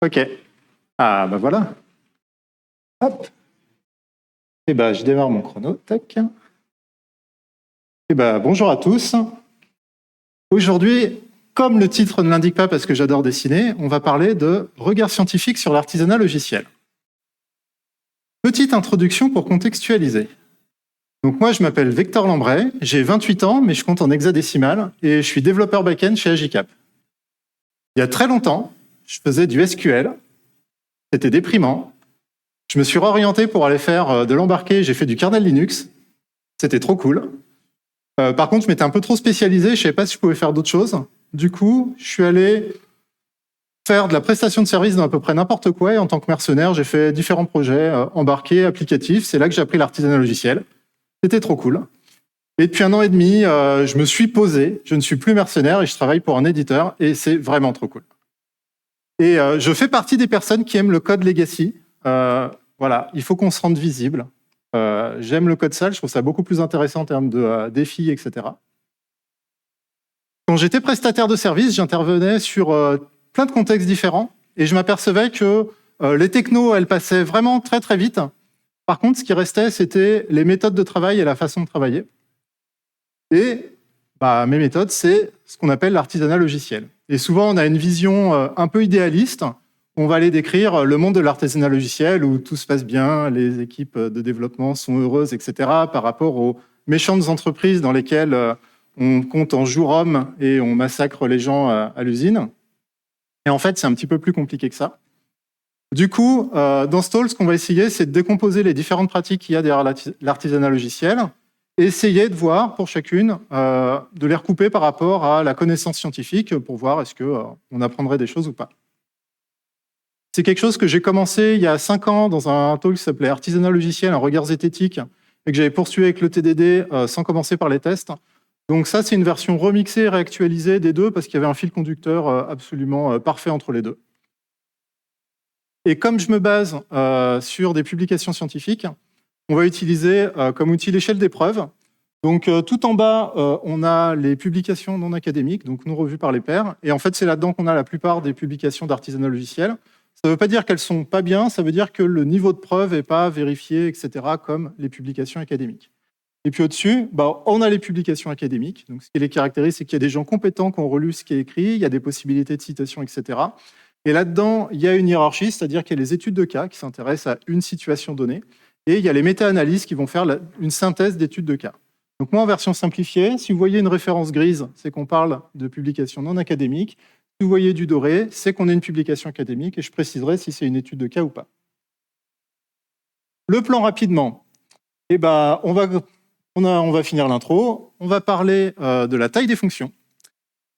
Ok. Ah, bah voilà. Hop. Et bah, je démarre mon chrono. Tac. Et bah, bonjour à tous. Aujourd'hui, comme le titre ne l'indique pas parce que j'adore dessiner, on va parler de regard scientifique sur l'artisanat logiciel. Petite introduction pour contextualiser. Donc moi, je m'appelle Victor Lambray, j'ai 28 ans, mais je compte en hexadécimal, et je suis développeur back-end chez Agicap. Il y a très longtemps, je faisais du SQL, c'était déprimant. Je me suis réorienté pour aller faire de l'embarqué, j'ai fait du kernel Linux, c'était trop cool. Par contre, je m'étais un peu trop spécialisé, je ne savais pas si je pouvais faire d'autres choses. Du coup, je suis allé faire de la prestation de service dans à peu près n'importe quoi, et en tant que mercenaire, j'ai fait différents projets embarqués, applicatifs. C'est là que j'ai appris l'artisanat logiciel. C'était trop cool. Et depuis 1 an et demi, je me suis posé, je ne suis plus mercenaire et je travaille pour un éditeur, et c'est vraiment trop cool. Et je fais partie des personnes qui aiment le code legacy. Voilà, il faut qu'on se rende visible. J'aime le code sale, je trouve ça beaucoup plus intéressant en termes de défis, etc. Quand j'étais prestataire de service, j'intervenais sur plein de contextes différents et je m'apercevais que les technos, elles passaient vraiment très très vite. Par contre, ce qui restait, c'était les méthodes de travail et la façon de travailler. Et mes méthodes, c'est ce qu'on appelle l'artisanat logiciel. Et souvent, on a une vision un peu idéaliste. On va aller décrire le monde de l'artisanat logiciel où tout se passe bien, les équipes de développement sont heureuses, etc. par rapport aux méchantes entreprises dans lesquelles on compte en jours hommes et on massacre les gens à l'usine. Et en fait, c'est un petit peu plus compliqué que ça. Du coup, dans Stall, ce qu'on va essayer, c'est de décomposer les différentes pratiques qu'il y a derrière l'artisanat logiciel et essayer de voir pour chacune, de les recouper par rapport à la connaissance scientifique pour voir est-ce qu'on apprendrait des choses ou pas. C'est quelque chose que j'ai commencé il y a 5 ans dans un talk qui s'appelait Artisanat logiciel, un regard zététique, et que j'avais poursuivi avec le TDD sans commencer par les tests. Donc ça, c'est une version remixée, réactualisée des deux, parce qu'il y avait un fil conducteur absolument parfait entre les deux. Et comme je me base sur des publications scientifiques, on va utiliser comme outil l'échelle des preuves. Donc tout en bas, on a les publications non académiques, donc non revues par les pairs. Et en fait, c'est là-dedans qu'on a la plupart des publications d'artisanat logiciel. Ça ne veut pas dire qu'elles ne sont pas bien, ça veut dire que le niveau de preuve n'est pas vérifié, etc., comme les publications académiques. Et puis au-dessus, on a les publications académiques. Donc ce qui les caractérise, c'est qu'il y a des gens compétents qui ont relu ce qui est écrit, il y a des possibilités de citation, etc. Et là-dedans, il y a une hiérarchie, c'est-à-dire qu'il y a les études de cas qui s'intéressent à une situation donnée, et il y a les méta-analyses qui vont faire une synthèse d'études de cas. Donc moi, en version simplifiée, si vous voyez une référence grise, c'est qu'on parle de publication non académique. Si vous voyez du doré, c'est qu'on a une publication académique, et je préciserai si c'est une étude de cas ou pas. Le plan rapidement. On va finir l'intro. On va parler de la taille des fonctions.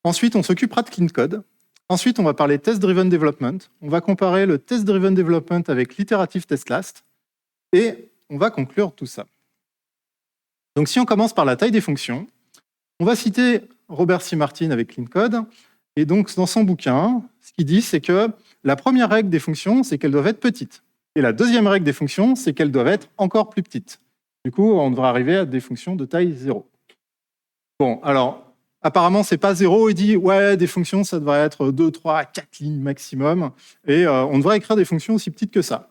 Ensuite, on s'occupera de clean code. Ensuite, on va parler test-driven development. On va comparer le test-driven development avec l'iterative test last. Et on va conclure tout ça. Donc, si on commence par la taille des fonctions, on va citer Robert C. Martin avec clean code. Et donc, dans son bouquin, ce qu'il dit, c'est que la première règle des fonctions, c'est qu'elles doivent être petites. Et la deuxième règle des fonctions, c'est qu'elles doivent être encore plus petites. Du coup, on devrait arriver à des fonctions de taille 0. Bon, alors, apparemment, c'est pas 0. Il dit, ouais, des fonctions, ça devrait être 2, 3, 4 lignes maximum. Et on devrait écrire des fonctions aussi petites que ça.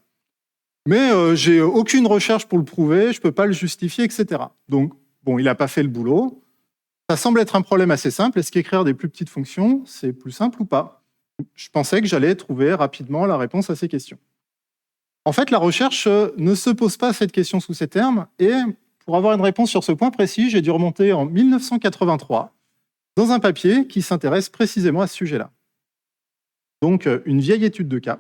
Mais j'ai aucune recherche pour le prouver, je peux pas le justifier, etc. Donc, bon, il n'a pas fait le boulot. Ça semble être un problème assez simple. Est-ce qu'écrire des plus petites fonctions, c'est plus simple ou pas? Je pensais que j'allais trouver rapidement la réponse à ces questions. En fait, la recherche ne se pose pas cette question sous ces termes, et pour avoir une réponse sur ce point précis, j'ai dû remonter en 1983 dans un papier qui s'intéresse précisément à ce sujet-là. Donc, une vieille étude de cas.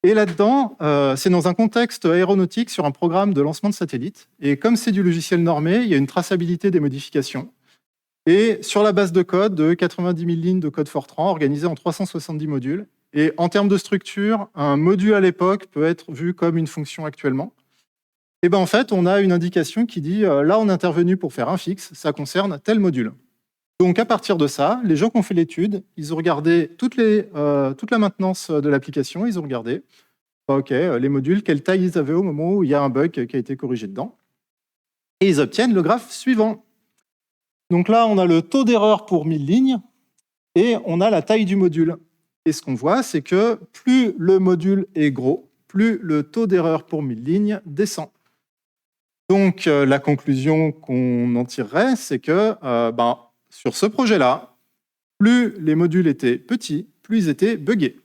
Et là-dedans, c'est dans un contexte aéronautique sur un programme de lancement de satellites. Et comme c'est du logiciel normé, il y a une traçabilité des modifications. Et sur la base de code de 90 000 lignes de code Fortran, organisée en 370 modules. Et en termes de structure, un module à l'époque peut être vu comme une fonction actuellement. Et en fait, on a une indication qui dit là, on est intervenu pour faire un fixe, ça concerne tel module. Donc à partir de ça, les gens qui ont fait l'étude, ils ont regardé toute la maintenance de l'application, ils ont regardé les modules, quelle taille ils avaient au moment où il y a un bug qui a été corrigé dedans. Et ils obtiennent le graphe suivant. Donc là, on a le taux d'erreur pour 1000 lignes et on a la taille du module. Et ce qu'on voit, c'est que plus le module est gros, plus le taux d'erreur pour 1000 lignes descend. Donc, la conclusion qu'on en tirerait, c'est que sur ce projet-là, plus les modules étaient petits, plus ils étaient buggés.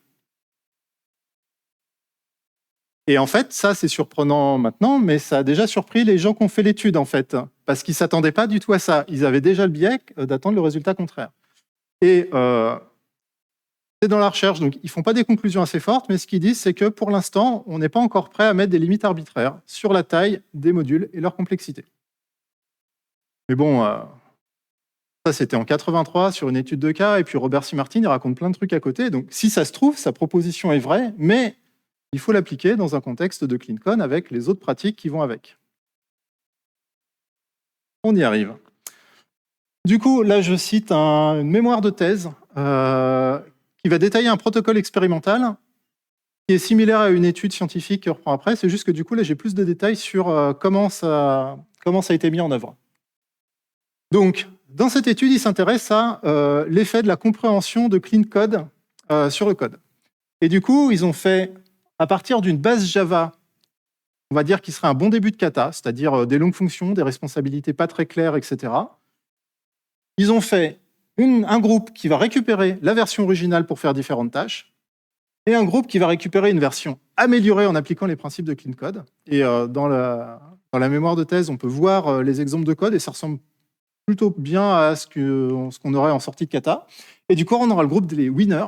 Et en fait, ça, c'est surprenant maintenant, mais ça a déjà surpris les gens qui ont fait l'étude, en fait, parce qu'ils ne s'attendaient pas du tout à ça. Ils avaient déjà le biais d'attendre le résultat contraire. Et c'est dans la recherche, donc ils ne font pas des conclusions assez fortes, mais ce qu'ils disent, c'est que pour l'instant, on n'est pas encore prêt à mettre des limites arbitraires sur la taille des modules et leur complexité. Mais bon, ça c'était en 83 sur une étude de cas, et puis Robert C. Martin, il raconte plein de trucs à côté, donc si ça se trouve, sa proposition est vraie, mais il faut l'appliquer dans un contexte de clean code avec les autres pratiques qui vont avec. On y arrive. Du coup, là, je cite une mémoire de thèse qui va détailler un protocole expérimental qui est similaire à une étude scientifique que je reprends après. C'est juste que du coup, là, j'ai plus de détails sur comment ça a été mis en œuvre. Donc, dans cette étude, il s'intéresse à l'effet de la compréhension de clean code sur le code. Et du coup, ils ont fait, à partir d'une base Java, on va dire qu'il serait un bon début de kata, c'est-à-dire des longues fonctions, des responsabilités pas très claires, etc. Ils ont fait un groupe qui va récupérer la version originale pour faire différentes tâches, et un groupe qui va récupérer une version améliorée en appliquant les principes de clean code. Et dans la mémoire de thèse, on peut voir les exemples de code, et ça ressemble plutôt bien à ce qu'on aurait en sortie de kata. Et du coup, on aura le groupe des winners,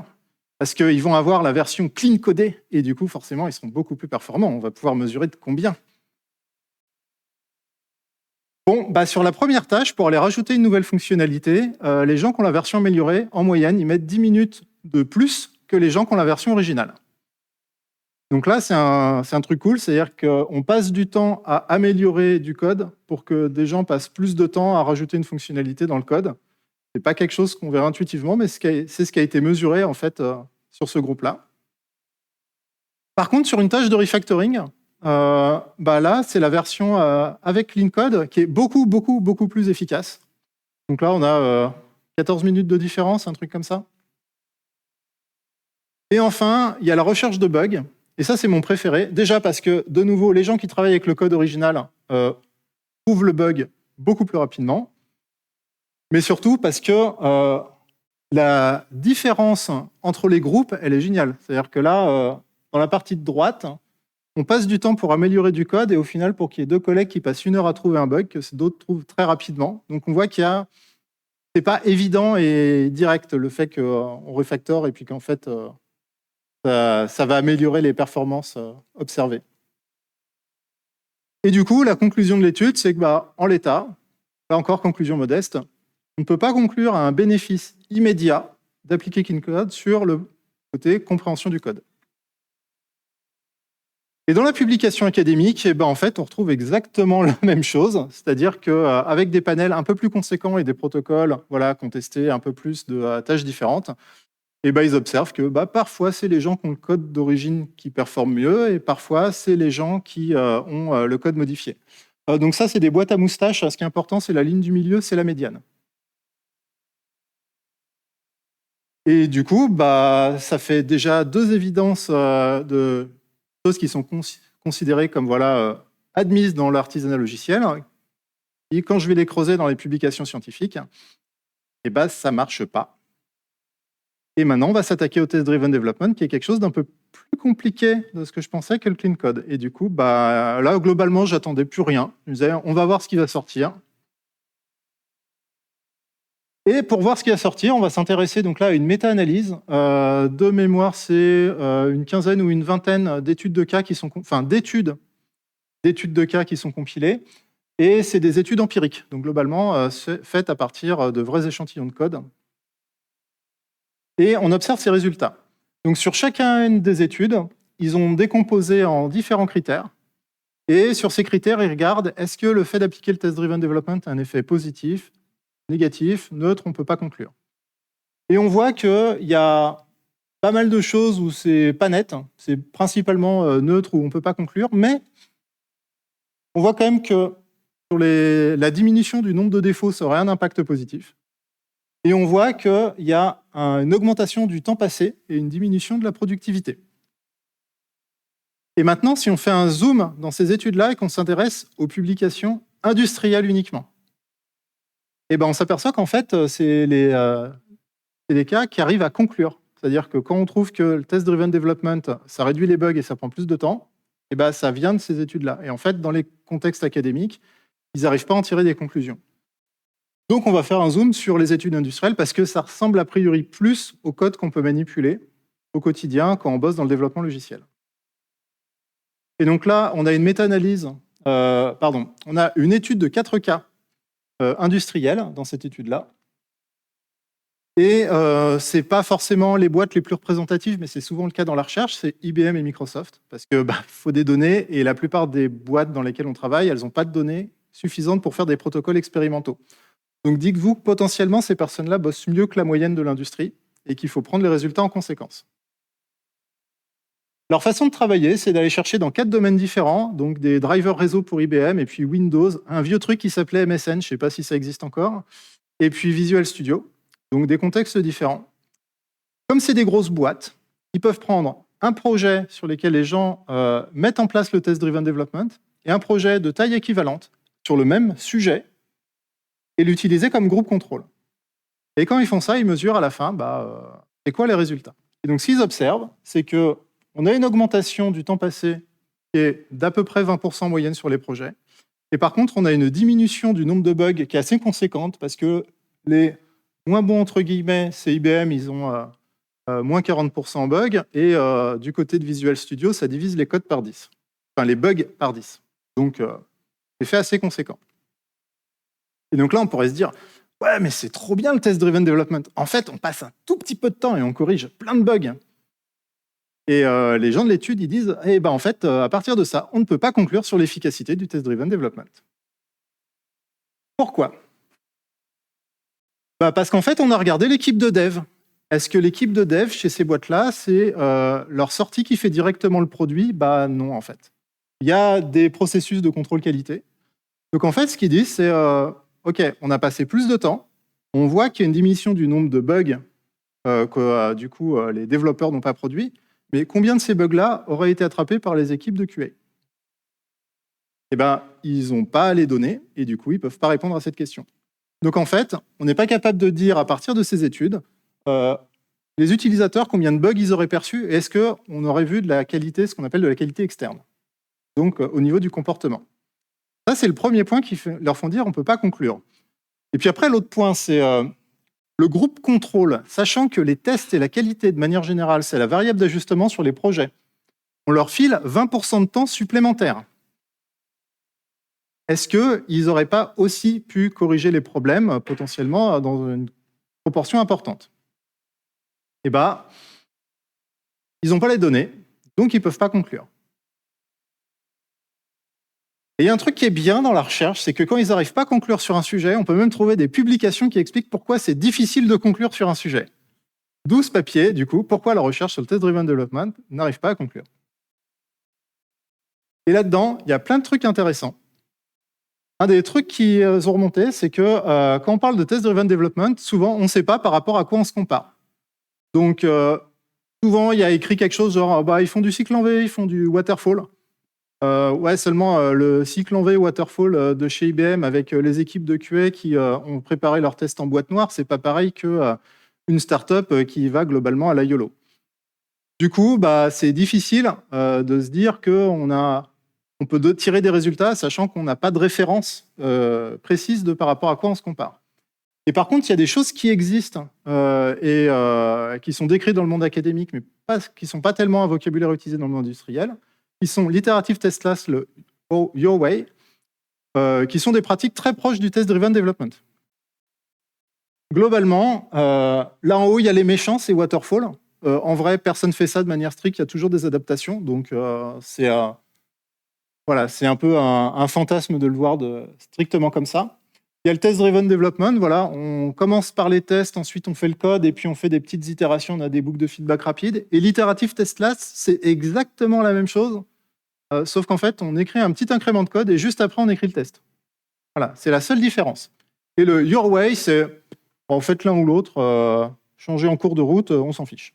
parce qu'ils vont avoir la version clean codée, et du coup, forcément, ils seront beaucoup plus performants. On va pouvoir mesurer de combien. Bon, sur la première tâche, pour aller rajouter une nouvelle fonctionnalité, les gens qui ont la version améliorée, en moyenne, ils mettent 10 minutes de plus que les gens qui ont la version originale. Donc là, c'est un truc cool, c'est-à-dire qu'on passe du temps à améliorer du code pour que des gens passent plus de temps à rajouter une fonctionnalité dans le code. C'est pas quelque chose qu'on verra intuitivement, mais c'est ce qui a été mesuré en fait sur ce groupe-là. Par contre, sur une tâche de refactoring, là, c'est la version avec clean code qui est beaucoup plus efficace. Donc là, on a 14 minutes de différence, un truc comme ça. Et enfin, il y a la recherche de bugs. Et ça, c'est mon préféré. Déjà parce que, de nouveau, les gens qui travaillent avec le code original trouvent le bug beaucoup plus rapidement. Mais surtout parce que la différence entre les groupes, elle est géniale. C'est-à-dire que là, dans la partie de droite, on passe du temps pour améliorer du code, et au final, pour qu'il y ait deux collègues qui passent 1 heure à trouver un bug, que d'autres trouvent très rapidement. Donc on voit qu'il y a... C'est pas évident et direct le fait qu'on refactore et puis qu'en fait, ça va améliorer les performances observées. Et du coup, la conclusion de l'étude, c'est que en l'état, là encore, conclusion modeste, on ne peut pas conclure à un bénéfice immédiat d'appliquer clean code sur le côté compréhension du code. Et dans la publication académique, en fait, on retrouve exactement la même chose, c'est-à-dire qu'avec des panels un peu plus conséquents et des protocoles qui ont testé un peu plus de tâches différentes, ils observent que parfois, c'est les gens qui ont le code d'origine qui performent mieux, et parfois, c'est les gens qui ont le code modifié. Donc ça, c'est des boîtes à moustaches. Ce qui est important, c'est la ligne du milieu, c'est la médiane. Et du coup, ça fait déjà 2 évidences de choses qui sont considérées comme admises dans l'artisanat logiciel. Et quand je vais les creuser dans les publications scientifiques, ça ne marche pas. Et maintenant, on va s'attaquer au test-driven development, qui est quelque chose d'un peu plus compliqué de ce que je pensais que le clean code. Et du coup, là, globalement, j'attendais plus rien. Je me disais, on va voir ce qui va sortir. Et pour voir ce qui va sortir, on va s'intéresser donc là à une méta-analyse. De mémoire, c'est une quinzaine ou une vingtaine d'études de cas qui sont, d'études de cas qui sont compilées. Et c'est des études empiriques, donc globalement faites à partir de vrais échantillons de code. Et on observe ces résultats. Donc sur chacune des études, ils ont décomposé en différents critères. Et sur ces critères, ils regardent est-ce que le fait d'appliquer le test-driven development a un effet positif, négatif, neutre, on ne peut pas conclure. Et on voit qu'il y a pas mal de choses où c'est pas net, c'est principalement neutre où on ne peut pas conclure, mais on voit quand même que sur la diminution du nombre de défauts, ça aurait un impact positif. Et on voit qu'il y a une augmentation du temps passé et une diminution de la productivité. Et maintenant, si on fait un zoom dans ces études-là et qu'on s'intéresse aux publications industrielles uniquement, eh ben on s'aperçoit qu'en fait, c'est les cas qui arrivent à conclure. C'est-à-dire que quand on trouve que le test-driven development, ça réduit les bugs et ça prend plus de temps, eh ben ça vient de ces études-là. Et en fait, dans les contextes académiques, ils n'arrivent pas à en tirer des conclusions. Donc, on va faire un zoom sur les études industrielles parce que ça ressemble a priori plus au code qu'on peut manipuler au quotidien quand on bosse dans le développement logiciel. Et donc là, on a une méta-analyse, on a une étude de 4 cas industriels dans cette étude-là. Et ce n'est pas forcément les boîtes les plus représentatives, mais c'est souvent le cas dans la recherche, c'est IBM et Microsoft, parce que faut des données, et la plupart des boîtes dans lesquelles on travaille, elles n'ont pas de données suffisantes pour faire des protocoles expérimentaux. Donc dites-vous que potentiellement, ces personnes-là bossent mieux que la moyenne de l'industrie, et qu'il faut prendre les résultats en conséquence. Leur façon de travailler, c'est d'aller chercher dans 4 domaines différents, donc des drivers réseau pour IBM, et puis Windows, un vieux truc qui s'appelait MSN, je ne sais pas si ça existe encore, et puis Visual Studio. Donc des contextes différents. Comme c'est des grosses boîtes, ils peuvent prendre un projet sur lequel les gens mettent en place le test-driven development et un projet de taille équivalente sur le même sujet et l'utiliser comme groupe contrôle. Et quand ils font ça, ils mesurent à la fin, c'est quoi les résultats. Et donc ce qu'ils observent, c'est qu'on a une augmentation du temps passé qui est d'à peu près 20% en moyenne sur les projets. Et par contre, on a une diminution du nombre de bugs qui est assez conséquente parce que les moins bons, entre guillemets, c'est IBM, ils ont moins 40% en bugs, et du côté de Visual Studio, ça divise les codes par 10. Enfin, les bugs par 10. Donc, effet assez conséquent. Et donc là, on pourrait se dire, ouais, mais c'est trop bien le test-driven development. En fait, on passe un tout petit peu de temps et on corrige plein de bugs. Et les gens de l'étude, ils disent, en fait, à partir de ça, on ne peut pas conclure sur l'efficacité du test-driven development. Pourquoi ? Parce qu'en fait, on a regardé l'équipe de dev. Est-ce que l'équipe de dev, chez ces boîtes-là, c'est leur sortie qui fait directement le produit ? Non, en fait. Il y a des processus de contrôle qualité. Donc, en fait, ce qu'ils disent, c'est OK, on a passé plus de temps, on voit qu'il y a une diminution du nombre de bugs que, du coup, les développeurs n'ont pas produit, mais combien de ces bugs-là auraient été attrapés par les équipes de QA ? Ils n'ont pas les données, et du coup, ils ne peuvent pas répondre à cette question. Donc en fait, on n'est pas capable de dire à partir de ces études, les utilisateurs, combien de bugs ils auraient perçus, et est-ce qu'on aurait vu de la qualité, ce qu'on appelle de la qualité externe, donc au niveau du comportement. Ça, c'est le premier point qui leur font dire on ne peut pas conclure. Et puis après, l'autre point, c'est le groupe contrôle, sachant que les tests et la qualité, de manière générale, c'est la variable d'ajustement sur les projets. On leur file 20% de temps supplémentaire. Est-ce qu'ils n'auraient pas aussi pu corriger les problèmes potentiellement dans une proportion importante ? Ils n'ont pas les données, donc ils ne peuvent pas conclure. Et il y a un truc qui est bien dans la recherche, c'est que quand ils n'arrivent pas à conclure sur un sujet, on peut même trouver des publications qui expliquent pourquoi c'est difficile de conclure sur un sujet. D'où ce papier, du coup, pourquoi la recherche sur le test-driven development n'arrive pas à conclure. Et là-dedans, il y a plein de trucs intéressants. Un des trucs qui ont remonté, c'est que quand on parle de test-driven development, souvent, on ne sait pas par rapport à quoi on se compare. Donc, souvent, il y a écrit quelque chose genre, ils font du cycle en V, ils font du waterfall. Seulement le cycle en V waterfall de chez IBM avec les équipes de QA qui ont préparé leurs tests en boîte noire, c'est pas pareil qu'une startup qui va globalement à la YOLO. Du coup, c'est difficile de se dire qu'on peut tirer des résultats, sachant qu'on n'a pas de référence précise par rapport à quoi on se compare. Et par contre, il y a des choses qui existent et qui sont décrites dans le monde académique, mais qui ne sont pas tellement un vocabulaire utilisé dans le monde industriel, qui sont l'iterative test class, le Your Way, qui sont des pratiques très proches du test-driven development. Globalement, là en haut, il y a les méchants, c'est waterfall. En vrai, personne ne fait ça de manière stricte, il y a toujours des adaptations, donc c'est un peu un fantasme de le voir strictement comme ça. Il y a le test-driven development, on commence par les tests, ensuite on fait le code, et puis on fait des petites itérations, on a des boucles de feedback rapides. Et l'iterative test class, c'est exactement la même chose, sauf qu'en fait, on écrit un petit incrément de code, et juste après, on écrit le test. Voilà, c'est la seule différence. Et le Your Way, c'est, en fait, l'un ou l'autre, changer en cours de route, on s'en fiche.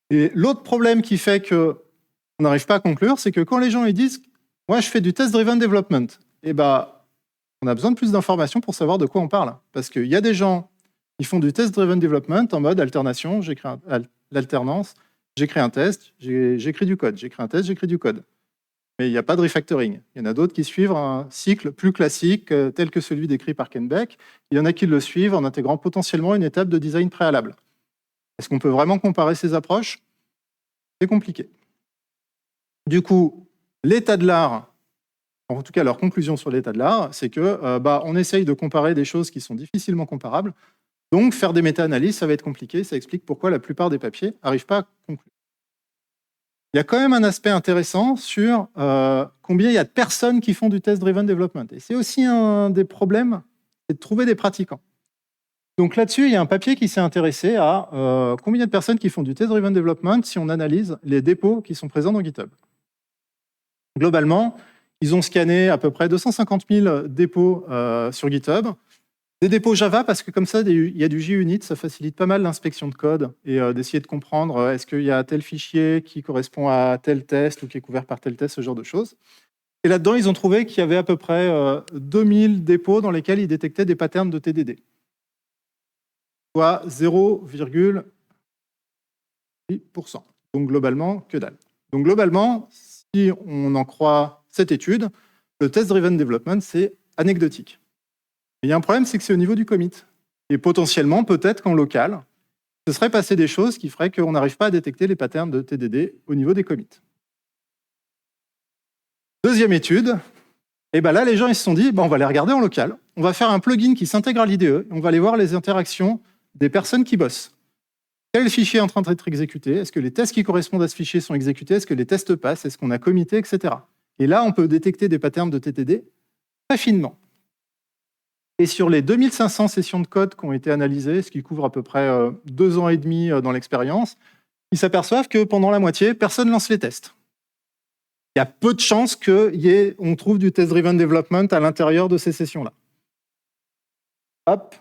Et l'autre problème qui fait qu'on n'arrive pas à conclure, c'est que quand les gens ils disent « moi, je fais du test-driven development », eh ben, on a besoin de plus d'informations pour savoir de quoi on parle. Parce qu'il y a des gens qui font du test-driven development en mode alternation, l'alternance, j'écris un test, j'écris du code, j'écris un test, j'écris du code. Mais il n'y a pas de refactoring. Il y en a d'autres qui suivent un cycle plus classique, tel que celui décrit par Ken Beck. Il y en a qui le suivent en intégrant potentiellement une étape de design préalable. Est-ce qu'on peut vraiment comparer ces approches? C'est compliqué. Du coup, l'état de l'art, en tout cas leur conclusion sur l'état de l'art, c'est que on essaye de comparer des choses qui sont difficilement comparables. Donc faire des méta-analyses, ça va être compliqué. Ça explique pourquoi la plupart des papiers n'arrivent pas à conclure. Il y a quand même un aspect intéressant sur combien il y a de personnes qui font du test-driven development. Et c'est aussi un des problèmes, c'est de trouver des pratiquants. Donc là-dessus, il y a un papier qui s'est intéressé à combien de personnes qui font du test-driven development si on analyse les dépôts qui sont présents dans GitHub. Globalement, ils ont scanné à peu près 250 000 dépôts sur GitHub. Des dépôts Java, parce que comme ça, il y a du JUnit, ça facilite pas mal l'inspection de code et d'essayer de comprendre est-ce qu'il y a tel fichier qui correspond à tel test ou qui est couvert par tel test, ce genre de choses. Et là-dedans, ils ont trouvé qu'il y avait à peu près 2000 dépôts dans lesquels ils détectaient des patterns de TDD. Soit 0,8%. Donc globalement, que dalle. Donc globalement, si on en croit cette étude, le test-driven development, c'est anecdotique. Mais il y a un problème, c'est que c'est au niveau du commit. Et potentiellement, peut-être qu'en local, ce serait passé des choses qui feraient qu'on n'arrive pas à détecter les patterns de TDD au niveau des commits. Deuxième étude, et là, les gens ils se sont dit, on va les regarder en local, on va faire un plugin qui s'intègre à l'IDE, on va aller voir les interactions des personnes qui bossent. Quel fichier est en train d'être exécuté? Est-ce que les tests qui correspondent à ce fichier sont exécutés? Est-ce que les tests passent? Est-ce qu'on a commité, etc. Et là, on peut détecter des patterns de TDD très finement. Et sur les 2500 sessions de code qui ont été analysées, ce qui couvre à peu près 2 ans et demi dans l'expérience, ils s'aperçoivent que pendant la moitié, personne ne lance les tests. Il y a peu de chances qu'on trouve du test-driven development à l'intérieur de ces sessions-là. Hop.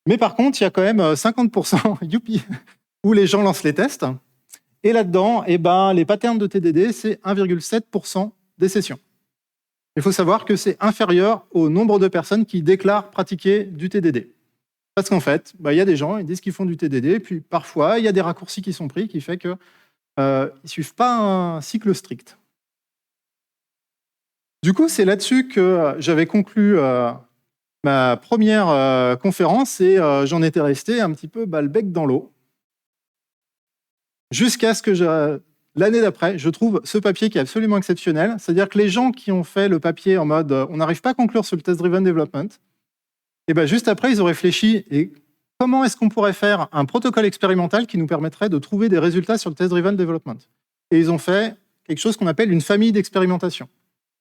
Mais par contre, il y a quand même 50%, youpi, où les gens lancent les tests. Et là-dedans, les patterns de TDD, c'est 1,7% des sessions. Il faut savoir que c'est inférieur au nombre de personnes qui déclarent pratiquer du TDD. Parce qu'en fait, il y a des gens, ils disent qu'ils font du TDD, puis parfois, il y a des raccourcis qui sont pris qui fait qu'ils ne suivent pas un cycle strict. Du coup, c'est là-dessus que j'avais conclu ma première conférence et j'en étais resté un petit peu le bec dans l'eau. Jusqu'à ce que l'année d'après, je trouve ce papier qui est absolument exceptionnel. C'est-à-dire que les gens qui ont fait le papier en mode on n'arrive pas à conclure sur le test-driven development, et juste après, ils ont réfléchi et comment est-ce qu'on pourrait faire un protocole expérimental qui nous permettrait de trouver des résultats sur le test-driven development. Et ils ont fait quelque chose qu'on appelle une famille d'expérimentation.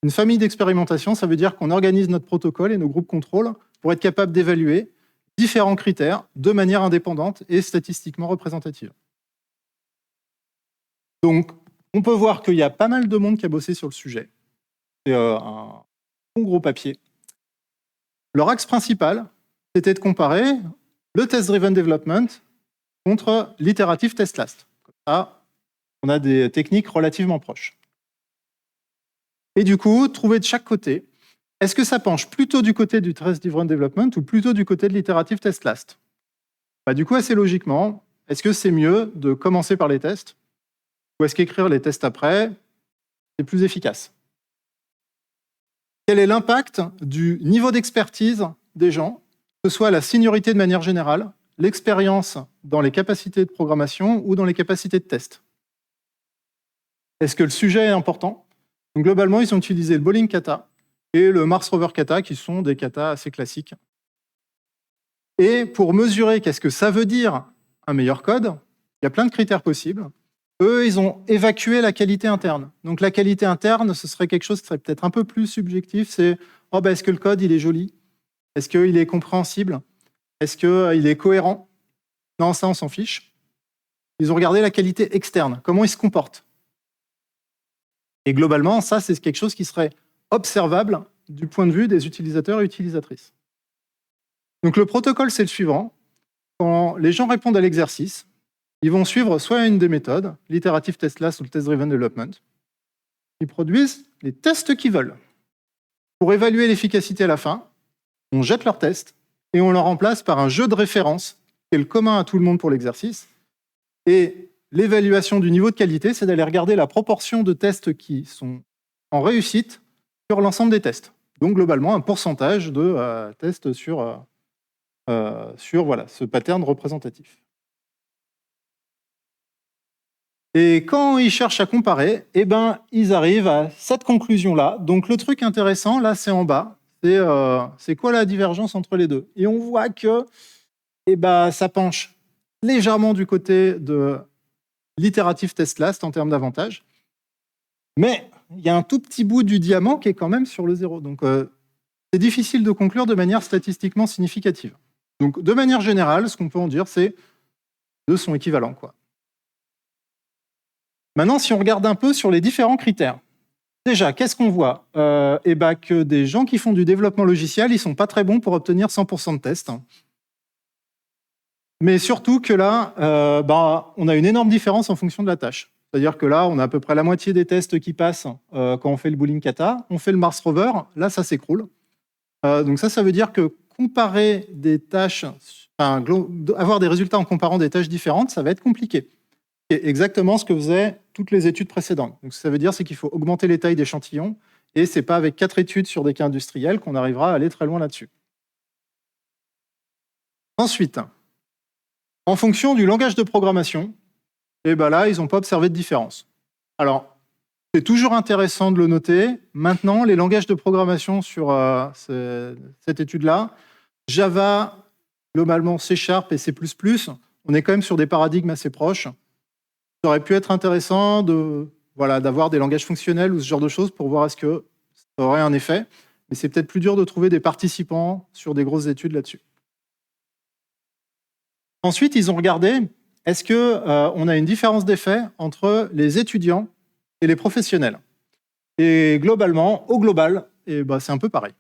Une famille d'expérimentation, ça veut dire qu'on organise notre protocole et nos groupes contrôle pour être capable d'évaluer différents critères de manière indépendante et statistiquement représentative. Donc, on peut voir qu'il y a pas mal de monde qui a bossé sur le sujet. C'est un bon gros papier. Leur axe principal, c'était de comparer le test-driven development contre l'iterative test last. Comme ça, on a des techniques relativement proches. Et du coup, trouver de chaque côté, est-ce que ça penche plutôt du côté du test-driven development ou plutôt du côté de l'iterative test last? Du coup, assez logiquement, est-ce que c'est mieux de commencer par les tests ou est-ce qu'écrire les tests après, c'est plus efficace? Quel est l'impact du niveau d'expertise des gens, que ce soit la seniorité de manière générale, l'expérience dans les capacités de programmation ou dans les capacités de test? Est-ce que le sujet est important? Donc, globalement, ils ont utilisé le Bowling Kata et le Mars Rover Kata, qui sont des katas assez classiques. Et pour mesurer qu'est-ce que ça veut dire un meilleur code, il y a plein de critères possibles. Eux, ils ont évacué la qualité interne. Donc la qualité interne, ce serait quelque chose qui serait peut-être un peu plus subjectif. C'est est-ce que le code il est joli? Est-ce qu'il est compréhensible? Est-ce qu'il est cohérent? Non, ça, on s'en fiche. Ils ont regardé la qualité externe, comment il se comporte. Et globalement, ça, c'est quelque chose qui serait observable du point de vue des utilisateurs et utilisatrices. Donc le protocole, c'est le suivant. Quand les gens répondent à l'exercice, ils vont suivre soit une des méthodes, l'iterative test last ou le test driven development. Ils produisent les tests qu'ils veulent. Pour évaluer l'efficacité à la fin, on jette leurs tests et on le remplace par un jeu de référence qui est le commun à tout le monde pour l'exercice. Et l'évaluation du niveau de qualité, c'est d'aller regarder la proportion de tests qui sont en réussite sur l'ensemble des tests. Donc globalement, un pourcentage de tests sur voilà, ce pattern représentatif. Et quand ils cherchent à comparer, eh ben, ils arrivent à cette conclusion-là. Donc le truc intéressant, là, c'est en bas. C'est quoi la divergence entre les deux? Et on voit que ça penche légèrement du côté de l'iterative test last en termes d'avantage. Mais il y a un tout petit bout du diamant qui est quand même sur le 0. Donc c'est difficile de conclure de manière statistiquement significative. Donc de manière générale, ce qu'on peut en dire, c'est que les deux sont équivalents, quoi. Maintenant, si on regarde un peu sur les différents critères, déjà, qu'est-ce qu'on voit? Que des gens qui font du développement logiciel, ils ne sont pas très bons pour obtenir 100% de tests. Mais surtout que là, on a une énorme différence en fonction de la tâche. C'est-à-dire que là, on a à peu près la moitié des tests qui passent quand on fait le Boolean Kata. On fait le Mars Rover, là, ça s'écroule. Donc ça veut dire que comparer des tâches, avoir des résultats en comparant des tâches différentes, ça va être compliqué. C'est exactement ce que faisaient toutes les études précédentes. Donc, ce que ça veut dire, c'est qu'il faut augmenter les tailles d'échantillons, et ce n'est pas avec 4 études sur des cas industriels qu'on arrivera à aller très loin là-dessus. Ensuite, en fonction du langage de programmation, là, ils n'ont pas observé de différence. Alors, c'est toujours intéressant de le noter. Maintenant, les langages de programmation sur cette étude-là, Java, globalement C# et C++, on est quand même sur des paradigmes assez proches. Ça aurait pu être intéressant d'avoir des langages fonctionnels ou ce genre de choses pour voir est-ce que ça aurait un effet, mais c'est peut-être plus dur de trouver des participants sur des grosses études là-dessus. Ensuite, ils ont regardé, est-ce qu'on a une différence d'effet entre les étudiants et les professionnels? Et globalement, au global, c'est un peu pareil.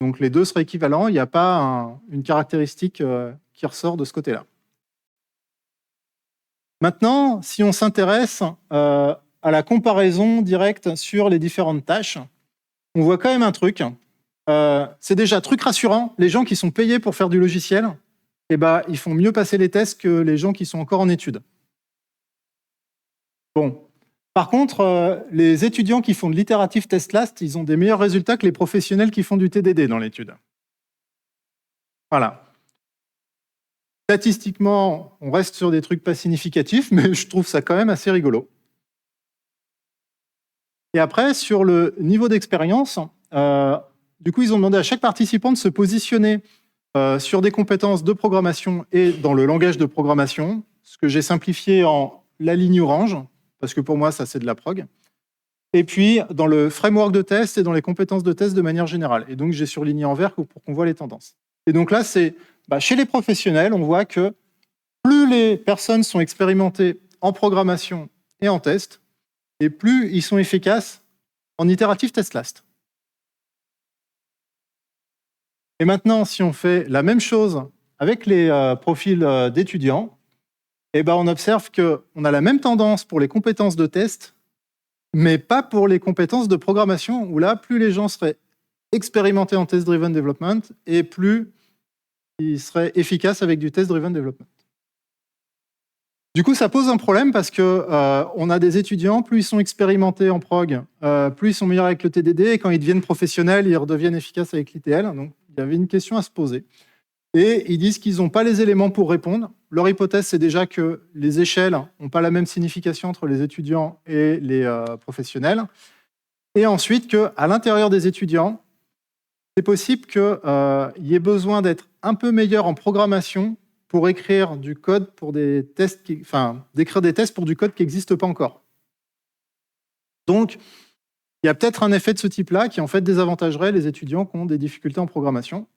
Donc les deux seraient équivalents, il n'y a pas une caractéristique qui ressort de ce côté-là. Maintenant, si on s'intéresse à la comparaison directe sur les différentes tâches, on voit quand même un truc. C'est déjà truc rassurant, les gens qui sont payés pour faire du logiciel, ils font mieux passer les tests que les gens qui sont encore en études. Bon. Par contre, les étudiants qui font de l'iterative test last, ils ont des meilleurs résultats que les professionnels qui font du TDD dans l'étude. Voilà. Statistiquement, on reste sur des trucs pas significatifs, mais je trouve ça quand même assez rigolo. Et après, sur le niveau d'expérience, du coup, ils ont demandé à chaque participant de se positionner sur des compétences de programmation et dans le langage de programmation, ce que j'ai simplifié en la ligne orange, parce que pour moi, ça, c'est de la prog. Et puis, dans le framework de test et dans les compétences de test de manière générale. Et donc, j'ai surligné en vert pour qu'on voit les tendances. Et donc là, c'est chez les professionnels, on voit que plus les personnes sont expérimentées en programmation et en test, et plus ils sont efficaces en iterative test last. Et maintenant, si on fait la même chose avec les profils d'étudiants, on observe qu'on a la même tendance pour les compétences de test, mais pas pour les compétences de programmation, où là, plus les gens seraient expérimentés en test-driven development, et plus ils seraient efficaces avec du test-driven development. Du coup, ça pose un problème parce que on a des étudiants, plus ils sont expérimentés en prog, plus ils sont meilleurs avec le TDD, et quand ils deviennent professionnels, ils redeviennent efficaces avec l'ITL. Donc, il y avait une question à se poser. Et ils disent qu'ils n'ont pas les éléments pour répondre. Leur hypothèse, c'est déjà que les échelles n'ont pas la même signification entre les étudiants et les professionnels. Et ensuite, qu'à l'intérieur des étudiants, c'est possible qu'il y ait besoin d'être un peu meilleur en programmation pour écrire du code pour des tests, d'écrire des tests pour du code qui n'existe pas encore. Donc, il y a peut-être un effet de ce type-là qui en fait désavantagerait les étudiants qui ont des difficultés en programmation.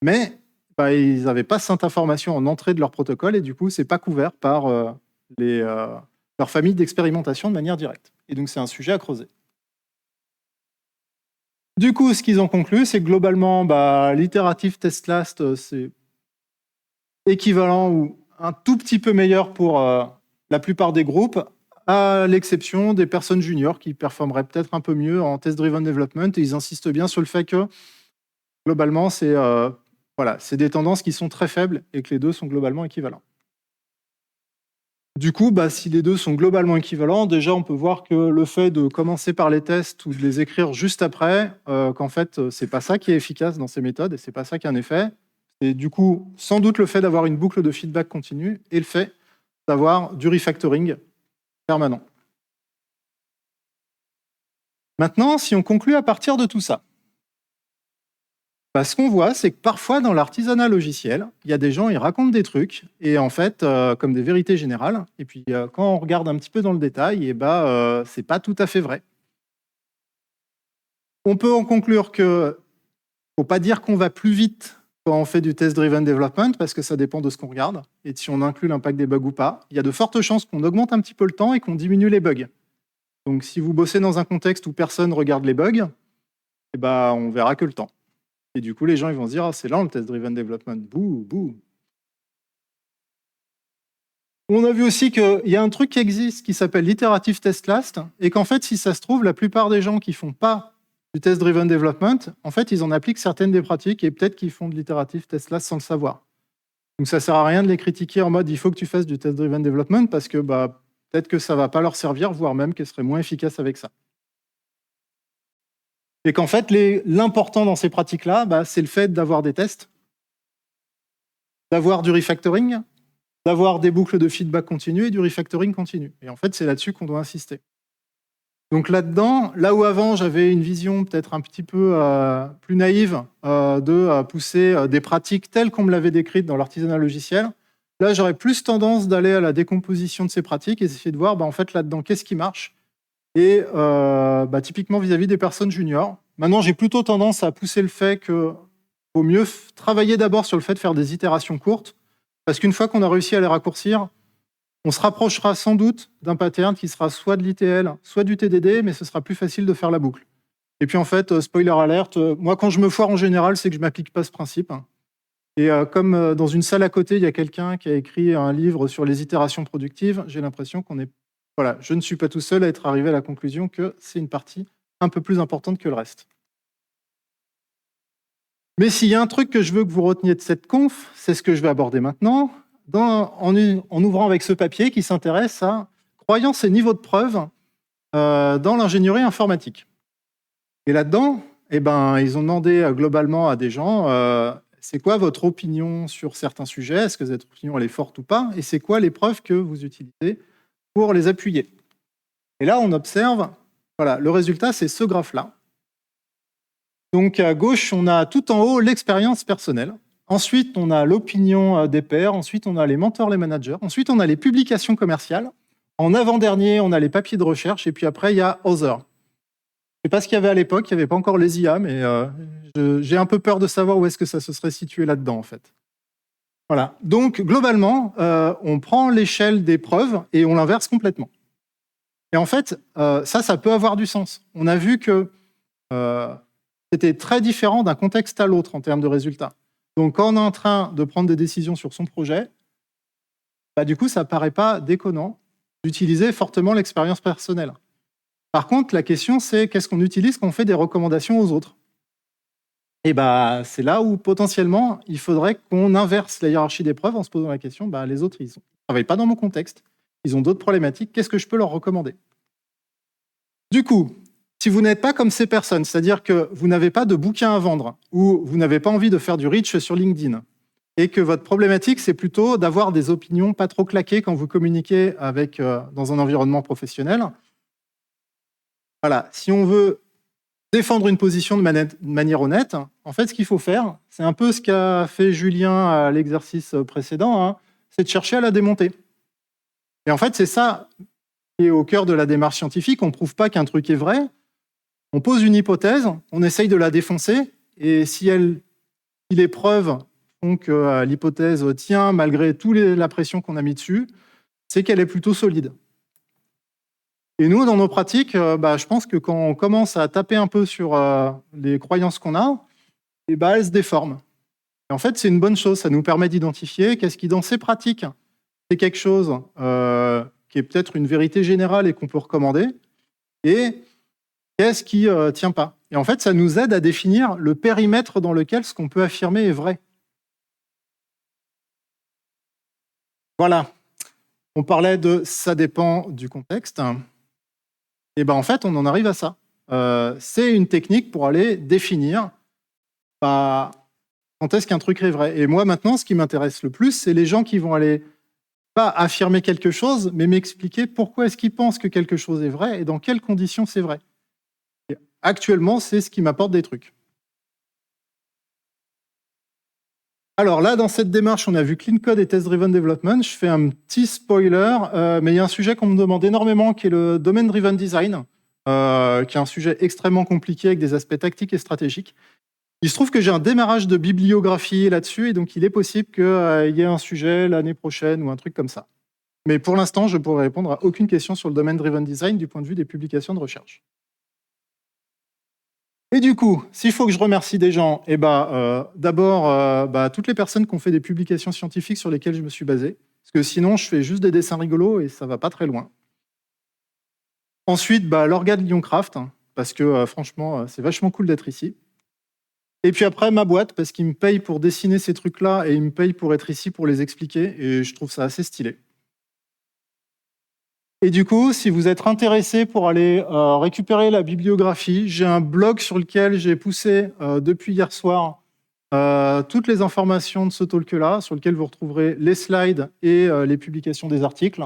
Mais ils n'avaient pas cette information en entrée de leur protocole et du coup, ce n'est pas couvert par leur famille d'expérimentation de manière directe. Et donc, c'est un sujet à creuser. Du coup, ce qu'ils ont conclu, c'est que globalement, l'iterative test last, c'est équivalent ou un tout petit peu meilleur pour la plupart des groupes, à l'exception des personnes juniors qui performeraient peut-être un peu mieux en test-driven development. Et ils insistent bien sur le fait que, globalement, c'est des tendances qui sont très faibles et que les deux sont globalement équivalents. Du coup, si les deux sont globalement équivalents, déjà, on peut voir que le fait de commencer par les tests ou de les écrire juste après, qu'en fait, c'est pas ça qui est efficace dans ces méthodes et c'est pas ça qui a un effet. Et du coup, sans doute le fait d'avoir une boucle de feedback continue et le fait d'avoir du refactoring permanent. Maintenant, si on conclut à partir de tout ça, ce qu'on voit, c'est que parfois, dans l'artisanat logiciel, il y a des gens, ils racontent des trucs, et en fait, comme des vérités générales, et puis quand on regarde un petit peu dans le détail, c'est pas tout à fait vrai. On peut en conclure que faut pas dire qu'on va plus vite quand on fait du test-driven development, parce que ça dépend de ce qu'on regarde, et de si on inclut l'impact des bugs ou pas. Il y a de fortes chances qu'on augmente un petit peu le temps et qu'on diminue les bugs. Donc si vous bossez dans un contexte où personne ne regarde les bugs, on verra que le temps. Et du coup, les gens ils vont se dire « Ah, c'est lent le test-driven development, bouh, bouh ». On a vu aussi qu'il y a un truc qui existe qui s'appelle l'iterative test last, et qu'en fait, si ça se trouve, la plupart des gens qui font pas du test-driven development, en fait, ils en appliquent certaines des pratiques, et peut-être qu'ils font de l'iterative test last sans le savoir. Donc ça sert à rien de les critiquer en mode « il faut que tu fasses du test-driven development », parce que peut-être que ça va pas leur servir, voire même qu'elles seraient moins efficaces avec ça. Et qu'en fait, l'important dans ces pratiques-là, c'est le fait d'avoir des tests, d'avoir du refactoring, d'avoir des boucles de feedback continu et du refactoring continu. Et en fait, c'est là-dessus qu'on doit insister. Donc là-dedans, là où avant, j'avais une vision peut-être un petit peu plus naïve de pousser des pratiques telles qu'on me l'avait décrite dans l'artisanat logiciel, là, j'aurais plus tendance d'aller à la décomposition de ces pratiques et essayer de voir, en fait, là-dedans, qu'est-ce qui marche. Et typiquement vis-à-vis des personnes juniors. Maintenant, j'ai plutôt tendance à pousser le fait qu'il vaut mieux travailler d'abord sur le fait de faire des itérations courtes, parce qu'une fois qu'on a réussi à les raccourcir, on se rapprochera sans doute d'un pattern qui sera soit de l'ITL, soit du TDD, mais ce sera plus facile de faire la boucle. Et puis en fait, spoiler alert, moi quand je me foire en général, c'est que je ne m'applique pas ce principe. Et comme dans une salle à côté, il y a quelqu'un qui a écrit un livre sur les itérations productives, j'ai l'impression qu'on est... Voilà, je ne suis pas tout seul à être arrivé à la conclusion que c'est une partie un peu plus importante que le reste. Mais s'il y a un truc que je veux que vous reteniez de cette conf, c'est ce que je vais aborder maintenant, en ouvrant avec ce papier qui s'intéresse à croyances et niveaux de preuve dans l'ingénierie informatique. Et là-dedans, ils ont demandé globalement à des gens c'est quoi votre opinion sur certains sujets, est-ce que cette opinion elle est forte ou pas, et c'est quoi les preuves que vous utilisez pour les appuyer. Et là, on observe, voilà, le résultat, c'est ce graphe-là. Donc à gauche, on a tout en haut l'expérience personnelle. Ensuite, on a l'opinion des pairs. Ensuite, on a les mentors, les managers. Ensuite, on a les publications commerciales. En avant-dernier, on a les papiers de recherche. Et puis après, il y a Other. Je ne sais pas ce qu'il y avait à l'époque. Il n'y avait pas encore les IA, mais j'ai un peu peur de savoir où est-ce que ça se serait situé là-dedans, en fait. Voilà. Donc, globalement, on prend l'échelle des preuves et on l'inverse complètement. Et en fait, ça peut avoir du sens. On a vu que c'était très différent d'un contexte à l'autre en termes de résultats. Donc, quand on est en train de prendre des décisions sur son projet, du coup, ça ne paraît pas déconnant d'utiliser fortement l'expérience personnelle. Par contre, la question, c'est qu'est-ce qu'on utilise quand on fait des recommandations aux autres? Et c'est là où, potentiellement, il faudrait qu'on inverse la hiérarchie des preuves en se posant la question, les autres, ils ne travaillent pas dans mon contexte, ils ont d'autres problématiques, qu'est-ce que je peux leur recommander? Du coup, si vous n'êtes pas comme ces personnes, c'est-à-dire que vous n'avez pas de bouquin à vendre ou vous n'avez pas envie de faire du reach sur LinkedIn et que votre problématique, c'est plutôt d'avoir des opinions pas trop claquées quand vous communiquez dans un environnement professionnel, voilà, si on veut défendre une position de manière honnête, en fait, ce qu'il faut faire, c'est un peu ce qu'a fait Julien à l'exercice précédent, c'est de chercher à la démonter. Et en fait, c'est ça qui est au cœur de la démarche scientifique. On ne prouve pas qu'un truc est vrai, on pose une hypothèse, on essaye de la défoncer, et si les preuves font que l'hypothèse tient malgré toute la pression qu'on a mis dessus, c'est qu'elle est plutôt solide. Et nous, dans nos pratiques, je pense que quand on commence à taper un peu sur les croyances qu'on a, elles se déforment. Et en fait, c'est une bonne chose, ça nous permet d'identifier qu'est-ce qui, dans ces pratiques, c'est quelque chose qui est peut-être une vérité générale et qu'on peut recommander, et qu'est-ce qui tient pas. Et en fait, ça nous aide à définir le périmètre dans lequel ce qu'on peut affirmer est vrai. Voilà. On parlait de « ça dépend du contexte ». Et en fait, on en arrive à ça. C'est une technique pour aller définir quand est-ce qu'un truc est vrai. Et moi, maintenant, ce qui m'intéresse le plus, c'est les gens qui vont aller pas affirmer quelque chose, mais m'expliquer pourquoi est-ce qu'ils pensent que quelque chose est vrai et dans quelles conditions c'est vrai. Et actuellement, c'est ce qui m'apporte des trucs. Alors là, dans cette démarche, on a vu Clean Code et Test Driven Development. Je fais un petit spoiler, mais il y a un sujet qu'on me demande énormément, qui est le Domain Driven Design, qui est un sujet extrêmement compliqué avec des aspects tactiques et stratégiques. Il se trouve que j'ai un démarrage de bibliographie là-dessus, et donc il est possible qu'il y ait un sujet l'année prochaine ou un truc comme ça. Mais pour l'instant, je ne pourrai répondre à aucune question sur le Domain Driven Design du point de vue des publications de recherche. Et du coup, s'il faut que je remercie des gens, d'abord, toutes les personnes qui ont fait des publications scientifiques sur lesquelles je me suis basé, parce que sinon, je fais juste des dessins rigolos et ça va pas très loin. Ensuite, l'orga de Lyoncraft, parce que franchement, c'est vachement cool d'être ici. Et puis après, ma boîte, parce qu'ils me payent pour dessiner ces trucs-là et ils me payent pour être ici pour les expliquer, et je trouve ça assez stylé. Et du coup, si vous êtes intéressé pour aller récupérer la bibliographie, j'ai un blog sur lequel j'ai poussé depuis hier soir toutes les informations de ce talk-là, sur lequel vous retrouverez les slides et les publications des articles.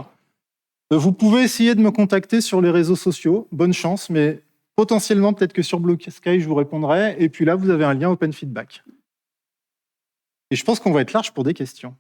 Vous pouvez essayer de me contacter sur les réseaux sociaux, bonne chance, mais potentiellement, peut-être que sur Blue Sky, je vous répondrai. Et puis là, vous avez un lien Open Feedback. Et je pense qu'on va être large pour des questions.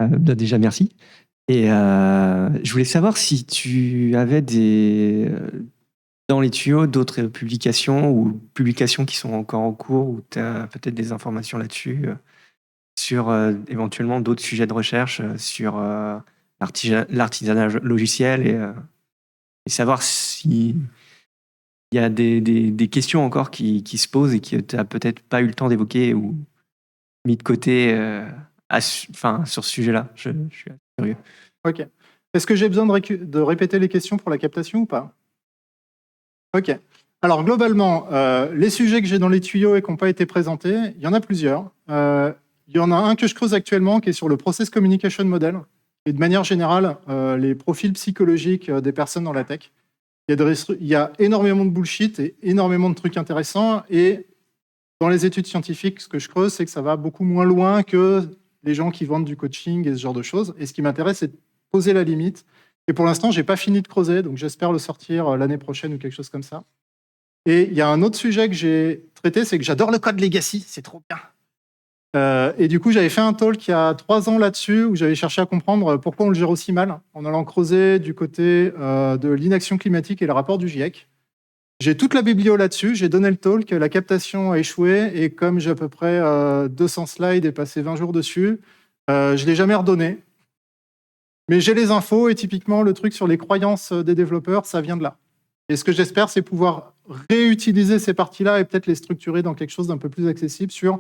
Déjà, merci. Et je voulais savoir si tu avais dans les tuyaux d'autres publications ou publications qui sont encore en cours, ou tu as peut-être des informations là-dessus, sur éventuellement d'autres sujets de recherche, sur l'artisanat logiciel, et savoir s'il y a des questions encore qui se posent et que tu n'as peut-être pas eu le temps d'évoquer ou mis de côté sur ce sujet-là. Je suis assez curieux. Ok. Est-ce que j'ai besoin de répéter les questions pour la captation ou pas? Ok. Alors globalement, les sujets que j'ai dans les tuyaux et qui n'ont pas été présentés, il y en a plusieurs. Il y en a un que je creuse actuellement qui est sur le Process Communication Model et de manière générale, les profils psychologiques des personnes dans la tech. Il y a énormément de bullshit et énormément de trucs intéressants, et dans les études scientifiques, ce que je creuse, c'est que ça va beaucoup moins loin que les gens qui vendent du coaching et ce genre de choses. Et ce qui m'intéresse, c'est de poser la limite. Et pour l'instant, je n'ai pas fini de creuser, donc j'espère le sortir l'année prochaine ou quelque chose comme ça. Et il y a un autre sujet que j'ai traité, c'est que j'adore le code legacy, c'est trop bien. Et du coup, j'avais fait un talk il y a 3 ans là-dessus, où j'avais cherché à comprendre pourquoi on le gère aussi mal, en allant creuser du côté de l'inaction climatique et le rapport du GIEC. J'ai toute la biblio là-dessus, j'ai donné le talk, la captation a échoué, et comme j'ai à peu près 200 slides et passé 20 jours dessus, je ne l'ai jamais redonné. Mais j'ai les infos, et typiquement, le truc sur les croyances des développeurs, ça vient de là. Et ce que j'espère, c'est pouvoir réutiliser ces parties-là et peut-être les structurer dans quelque chose d'un peu plus accessible sur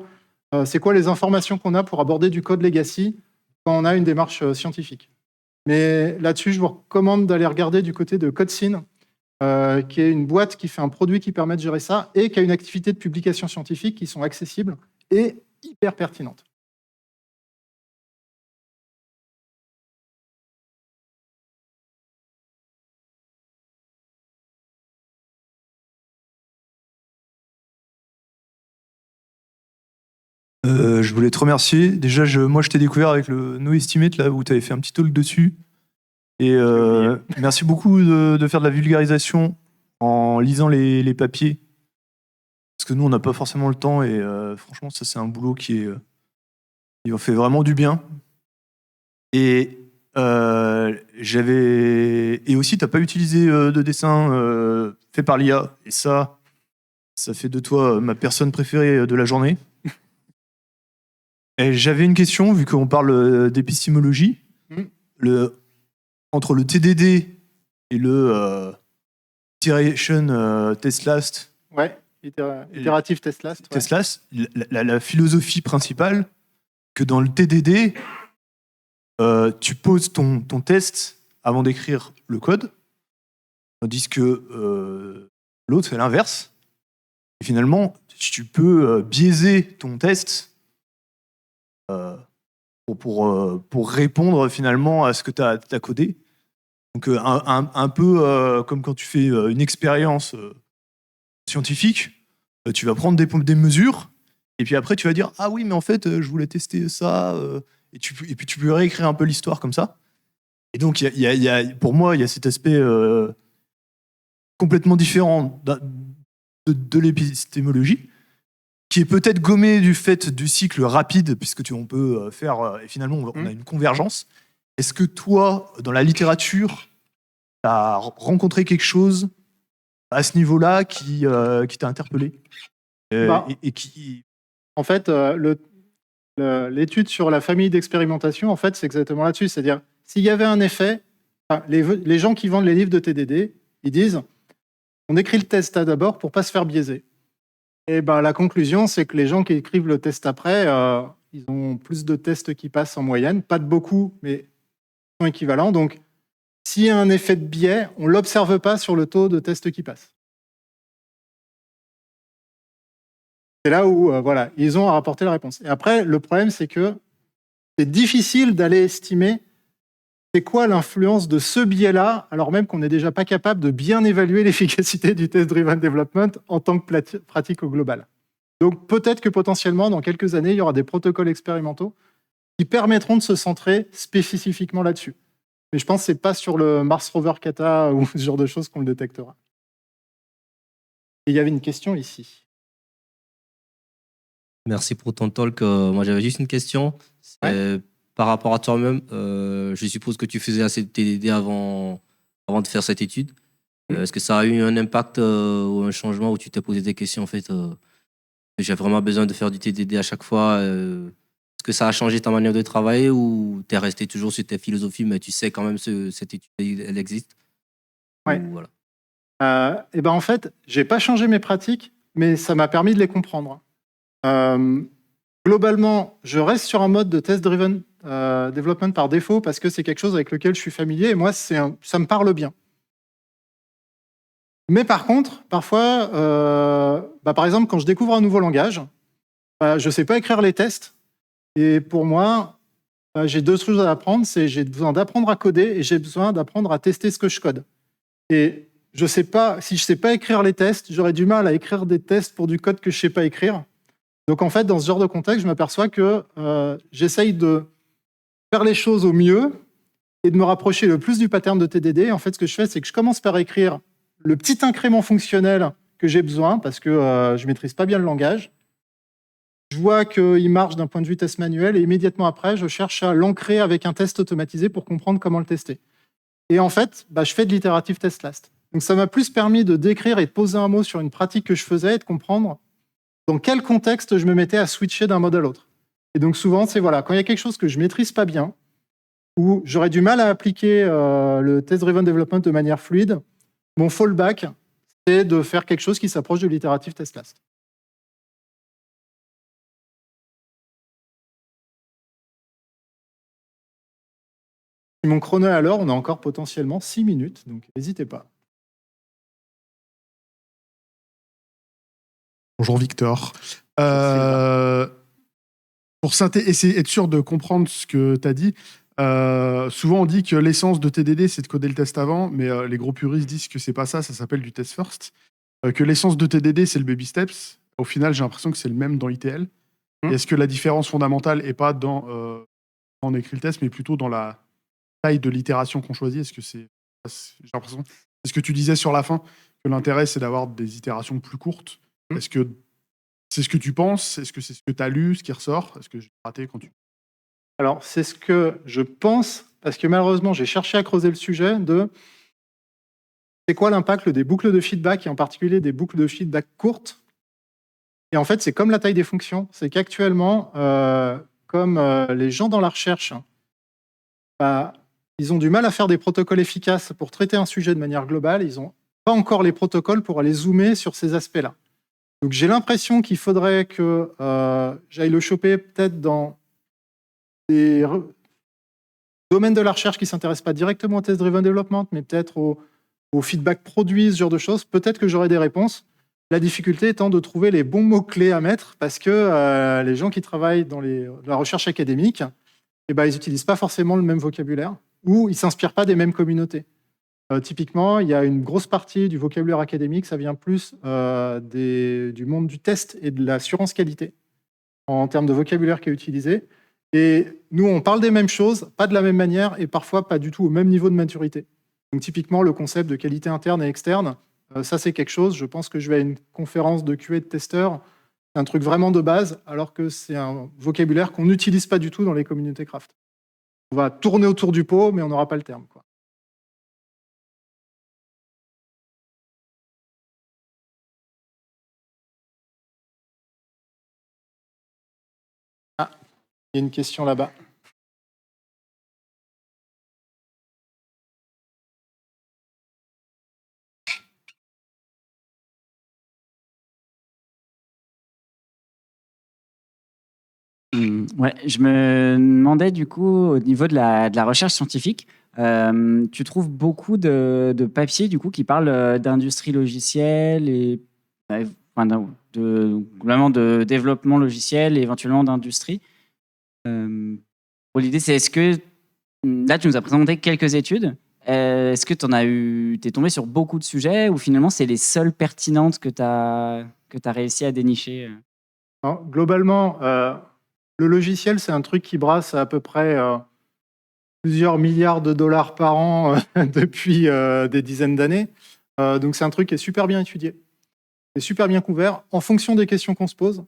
c'est quoi les informations qu'on a pour aborder du code legacy quand on a une démarche scientifique. Mais là-dessus, je vous recommande d'aller regarder du côté de CodeSyn, qui est une boîte qui fait un produit qui permet de gérer ça et qui a une activité de publication scientifique qui sont accessibles et hyper pertinentes. Je voulais te remercier. Déjà, moi, je t'ai découvert avec le No Estimate, là, où tu avais fait un petit talk dessus. Et merci beaucoup de faire de la vulgarisation en lisant les papiers. Parce que nous, on n'a pas forcément le temps et franchement, ça, c'est un boulot qui fait vraiment du bien. Et et aussi, tu n'as pas utilisé de dessin fait par l'IA. Et ça fait de toi ma personne préférée de la journée. Et j'avais une question, vu qu'on parle d'épistémologie. Entre le TDD et le Iteration Test Last. Ouais, Iterative Test Last. Ouais. Test Last, la philosophie principale, que dans le TDD, tu poses ton test avant d'écrire le code, tandis que l'autre, c'est l'inverse. Et finalement, tu peux biaiser ton test pour répondre finalement à ce que tu as codé. Donc un peu comme quand tu fais une expérience scientifique, tu vas prendre des mesures et puis après tu vas dire ah oui mais en fait je voulais tester ça et puis tu peux réécrire un peu l'histoire comme ça. Et donc pour moi il y a cet aspect complètement différent de l'épistémologie, qui est peut-être gommé du fait du cycle rapide, puisque on peut faire, et finalement on a une convergence. Est-ce que toi, dans la littérature, tu as rencontré quelque chose à ce niveau-là qui t'a interpellé et qui... En fait, l'étude sur la famille d'expérimentation, en fait, c'est exactement là-dessus. C'est-à-dire, s'il y avait un effet, les gens qui vendent les livres de TDD, ils disent on écrit le test d'abord pour ne pas se faire biaiser. Et la conclusion, c'est que les gens qui écrivent le test après, ils ont plus de tests qui passent en moyenne. Pas de beaucoup, mais ils sont équivalents. Donc, s'il y a un effet de biais, on ne l'observe pas sur le taux de tests qui passent. C'est là où ils ont à rapporter la réponse. Et après, le problème, c'est que c'est difficile d'aller estimer c'est quoi l'influence de ce biais-là, alors même qu'on n'est déjà pas capable de bien évaluer l'efficacité du test-driven development en tant que pratique au global. Donc peut-être que potentiellement, dans quelques années, il y aura des protocoles expérimentaux qui permettront de se centrer spécifiquement là-dessus. Mais je pense que ce n'est pas sur le Mars Rover Kata ou ce genre de choses qu'on le détectera. Et il y avait une question ici. Merci pour ton talk. Moi, j'avais juste une question. Par rapport à toi-même, je suppose que tu faisais assez de TDD avant de faire cette étude. Est-ce que ça a eu un impact ou un changement où tu t'es posé des questions en fait j'ai vraiment besoin de faire du TDD à chaque fois. Est-ce que ça a changé ta manière de travailler ou tu es resté toujours sur tes philosophies, mais tu sais quand même cette étude, elle existe? Ouais. Ou, voilà. En fait, j'ai pas changé mes pratiques, mais ça m'a permis de les comprendre. Globalement, je reste sur un mode de test-driven development par défaut parce que c'est quelque chose avec lequel je suis familier et moi, ça me parle bien. Mais par contre, parfois, par exemple, quand je découvre un nouveau langage, je ne sais pas écrire les tests. Et pour moi, j'ai deux choses à apprendre. J'ai besoin d'apprendre à coder et j'ai besoin d'apprendre à tester ce que je code. Et si je ne sais pas écrire les tests, j'aurais du mal à écrire des tests pour du code que je ne sais pas écrire. Donc en fait, dans ce genre de contexte, je m'aperçois que j'essaye de faire les choses au mieux et de me rapprocher le plus du pattern de TDD. Et en fait, ce que je fais, c'est que je commence par écrire le petit incrément fonctionnel que j'ai besoin parce que je ne maîtrise pas bien le langage. Je vois qu'il marche d'un point de vue test manuel et immédiatement après, je cherche à l'ancrer avec un test automatisé pour comprendre comment le tester. Et en fait, je fais de l'iterative test last. Donc ça m'a plus permis de décrire et de poser un mot sur une pratique que je faisais et de comprendre dans quel contexte je me mettais à switcher d'un mode à l'autre. Et donc souvent, c'est quand il y a quelque chose que je ne maîtrise pas bien, ou j'aurais du mal à appliquer le test-driven development de manière fluide, mon fallback, c'est de faire quelque chose qui s'approche de l'iterative test last. Si mon chrono est à l'heure, on a encore potentiellement 6 minutes, donc n'hésitez pas. Bonjour Victor. Pour essayer être sûr de comprendre ce que tu as dit, souvent on dit que l'essence de TDD c'est de coder le test avant, mais les gros puristes disent que c'est pas ça, ça s'appelle du test first. Que l'essence de TDD c'est le baby steps. Au final, j'ai l'impression que c'est le même dans ITL. Et est-ce que la différence fondamentale n'est pas dans on écrit le test, mais plutôt dans la taille de l'itération qu'on choisit? Est-ce que j'ai l'impression, c'est ce que tu disais sur la fin, que l'intérêt c'est d'avoir des itérations plus courtes. Est-ce que C'est ce que tu penses? Est-ce que c'est ce que tu as lu, ce qui ressort? Est-ce que j'ai raté quand tu... Alors, c'est ce que je pense, parce que malheureusement, j'ai cherché à creuser le sujet de c'est quoi l'impact des boucles de feedback, et en particulier des boucles de feedback courtes. Et en fait, c'est comme la taille des fonctions. C'est qu'actuellement, comme les gens dans la recherche, bah, ils ont du mal à faire des protocoles efficaces pour traiter un sujet de manière globale. Ils n'ont pas encore les protocoles pour aller zoomer sur ces aspects-là. Donc j'ai l'impression qu'il faudrait que j'aille le choper peut-être dans des domaines de la recherche qui ne s'intéressent pas directement au test-driven development, mais peut-être au feedback produit, ce genre de choses. Peut-être que j'aurai des réponses. La difficulté étant de trouver les bons mots-clés à mettre, parce que les gens qui travaillent dans la recherche académique, eh ben, ils n'utilisent pas forcément le même vocabulaire, ou ils ne s'inspirent pas des mêmes communautés. Typiquement, il y a une grosse partie du vocabulaire académique, ça vient plus du monde du test et de l'assurance qualité, en termes de vocabulaire qui est utilisé. Et nous, on parle des mêmes choses, pas de la même manière, et parfois pas du tout au même niveau de maturité. Donc typiquement, le concept de qualité interne et externe, ça c'est quelque chose, je pense que je vais à une conférence de QA de testeurs, c'est un truc vraiment de base, alors que c'est un vocabulaire qu'on n'utilise pas du tout dans les communautés craft. On va tourner autour du pot, mais on n'aura pas le terme, quoi. Ah, il y a une question là-bas. Ouais, je me demandais du coup, au niveau de la recherche scientifique, tu trouves beaucoup de papiers du coup qui parlent d'industrie logicielle et enfin, vraiment de développement logiciel et éventuellement d'industrie. Pour l'idée, c'est est-ce que là tu nous as présenté quelques études. Est-ce que t'es tombé sur beaucoup de sujets ou finalement c'est les seules pertinentes que tu as réussi à dénicher? Non, globalement, le logiciel, c'est un truc qui brasse à peu près plusieurs milliards de dollars par an depuis des dizaines d'années. Donc c'est un truc qui est super bien étudié, qui est super bien couvert en fonction des questions qu'on se pose.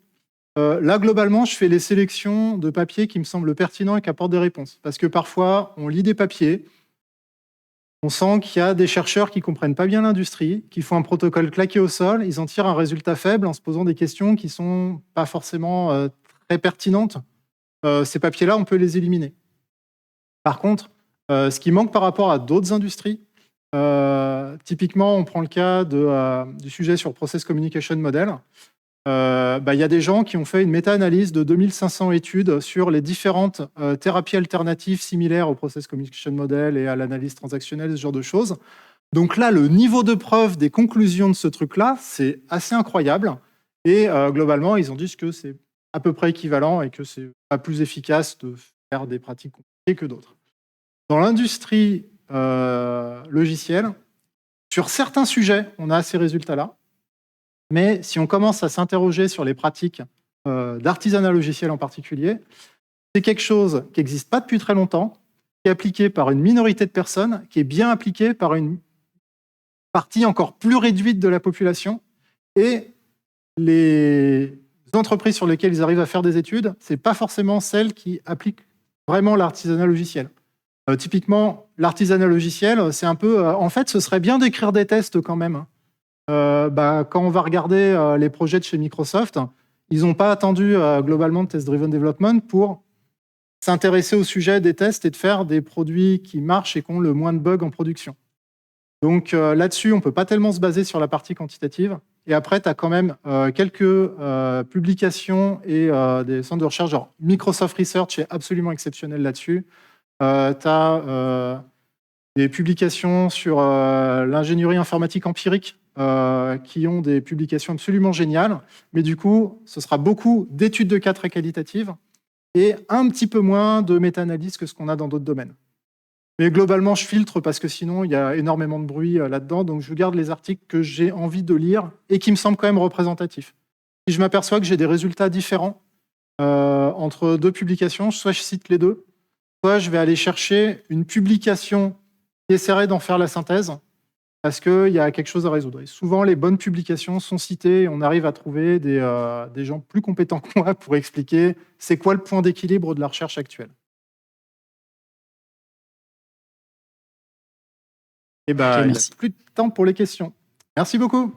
Là, globalement, je fais les sélections de papiers qui me semblent pertinents et qui apportent des réponses. Parce que parfois, on lit des papiers, on sent qu'il y a des chercheurs qui ne comprennent pas bien l'industrie, qui font un protocole claqué au sol, ils en tirent un résultat faible en se posant des questions qui ne sont pas forcément très pertinentes. Ces papiers-là, on peut les éliminer. Par contre, ce qui manque par rapport à d'autres industries, typiquement, on prend le cas du sujet sur Process Communication Model. Il y a des gens qui ont fait une méta-analyse de 2500 études sur les différentes thérapies alternatives similaires au Process Communication Model et à l'analyse transactionnelle, ce genre de choses. Donc là, le niveau de preuve des conclusions de ce truc-là, c'est assez incroyable. Et globalement, ils ont dit que c'est à peu près équivalent et que c'est pas plus efficace de faire des pratiques compliquées que d'autres. Dans l'industrie logicielle, sur certains sujets, on a ces résultats-là. Mais si on commence à s'interroger sur les pratiques d'artisanat logiciel en particulier, c'est quelque chose qui n'existe pas depuis très longtemps, qui est appliqué par une minorité de personnes, qui est bien appliqué par une partie encore plus réduite de la population. Et les entreprises sur lesquelles ils arrivent à faire des études, ce n'est pas forcément celles qui appliquent vraiment l'artisanat logiciel. Typiquement, l'artisanat logiciel, c'est un peu... en fait, ce serait bien d'écrire des tests quand même. Quand on va regarder les projets de chez Microsoft, ils n'ont pas attendu globalement de test-driven development pour s'intéresser au sujet des tests et de faire des produits qui marchent et qui ont le moins de bugs en production. Donc là-dessus, on ne peut pas tellement se baser sur la partie quantitative. Et après, tu as quand même quelques publications et des centres de recherche, genre Microsoft Research est absolument exceptionnel là-dessus. Tu as des publications sur l'ingénierie informatique empirique qui ont des publications absolument géniales. Mais du coup, ce sera beaucoup d'études de cas très qualitatives et un petit peu moins de méta-analyse que ce qu'on a dans d'autres domaines. Mais globalement, je filtre parce que sinon, il y a énormément de bruit là-dedans. Donc, je garde les articles que j'ai envie de lire et qui me semblent quand même représentatifs. Si je m'aperçois que j'ai des résultats différents entre deux publications, soit je cite les deux, soit je vais aller chercher une publication qui essaierait d'en faire la synthèse parce qu'il y a quelque chose à résoudre. Et souvent, les bonnes publications sont citées et on arrive à trouver des gens plus compétents que moi pour expliquer c'est quoi le point d'équilibre de la recherche actuelle. Et Ok, il n'y a merci. plus de temps pour les questions. Merci beaucoup.